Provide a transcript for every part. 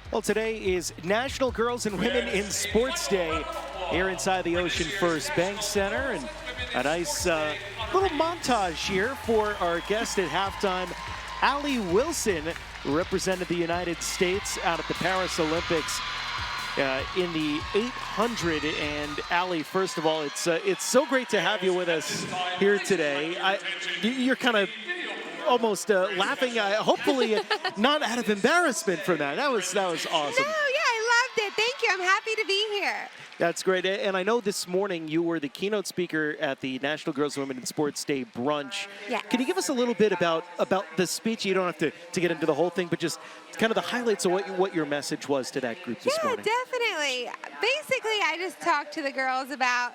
Well, today is National Girls and Women in Sports Day here inside the Ocean First Bank Center. And a nice little montage here for our guest at halftime. Allie Wilson represented the United States out at the Paris Olympics in the 800. And Allie, first of all, it's so great to have you with us here today. You're kind of almost laughing, hopefully not out of embarrassment from that. That was awesome. No, yeah, I loved it. Thank you. I'm happy to be here. That's great. And I know this morning you were the keynote speaker at the National Girls and Women in Sports Day brunch. Yeah. Can you give us a little bit about the speech? You don't have to get into the whole thing, but just kind of the highlights of what your message was to that group this morning. Yeah, definitely. Basically, I just talked to the girls about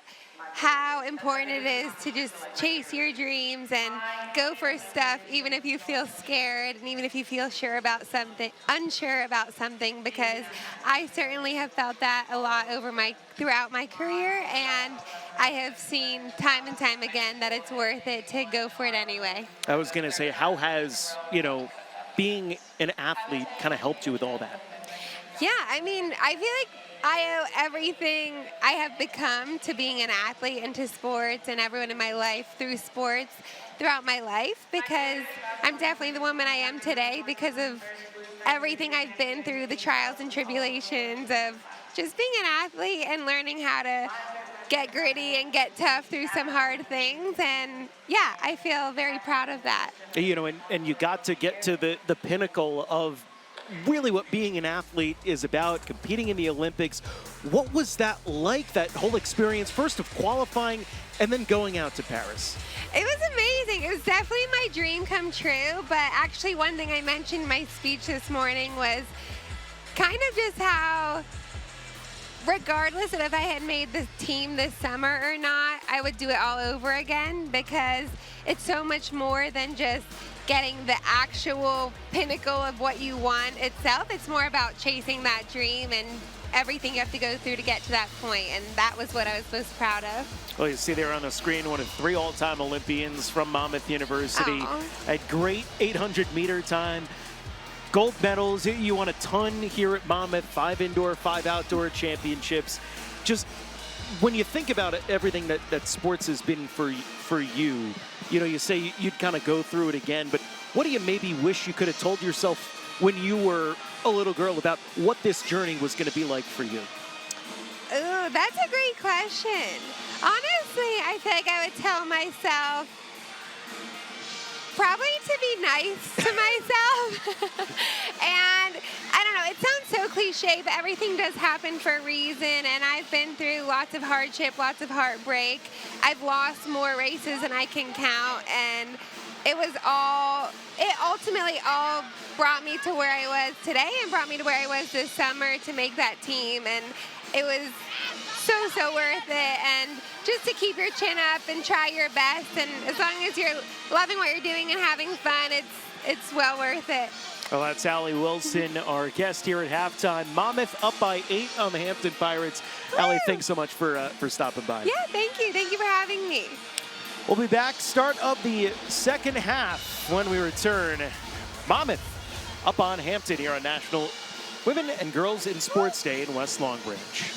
how important it is to just chase your dreams and go for stuff even if you feel scared and even if you feel unsure about something, because I certainly have felt that a lot throughout my career, and I have seen time and time again that it's worth it to go for it anyway. I was going to say, how has, being an athlete kind of helped you with all that? Yeah, I mean, I feel like I owe everything I have become to being an athlete and to sports and everyone in my life through sports throughout my life, because I'm definitely the woman I am today because of everything I've been through, the trials and tribulations of just being an athlete and learning how to get gritty and get tough through some hard things. And yeah, I feel very proud of that. And you got to get to the pinnacle of really what being an athlete is about, competing in the Olympics. What was that like, that whole experience, first of qualifying and then going out to Paris? It was amazing. It was definitely my dream come true, but actually one thing I mentioned in my speech this morning was kind of just how, regardless of if I had made the team this summer or not, I would do it all over again, because it's so much more than just getting the actual pinnacle of what you want itself. It's more about chasing that dream and everything you have to go through to get to that point, and that was what I was most proud of. Well, you see there on the screen one of 3 all-time Olympians from Monmouth University. Had great 800-meter time, gold medals. You won a ton here at Monmouth, 5 indoor, 5 outdoor championships. Just when you think about it, everything that sports has been for you, you say you'd kind of go through it again, but what do you maybe wish you could have told yourself when you were a little girl about what this journey was going to be like for you? Oh, that's a great question. Honestly, I feel like I would tell myself probably to be nice to myself. And I don't know, it sounds so cliche, but everything does happen for a reason, and I've been through lots of hardship, lots of heartbreak. I've lost more races than I can count, and it ultimately all brought me to where I was today and brought me to where I was this summer to make that team, and it was so worth it. And just to keep your chin up and try your best, and as long as you're loving what you're doing and having fun, it's well worth it. Well, that's Allie Wilson, our guest here at halftime. Monmouth up by 8 on the Hampton Pirates. Woo! Allie, thanks so much for stopping by. Yeah, thank you. Thank you for having me. We'll be back, start of the second half when we return. Monmouth up on Hampton here on National Women and Girls in Sports Day in West Long Branch.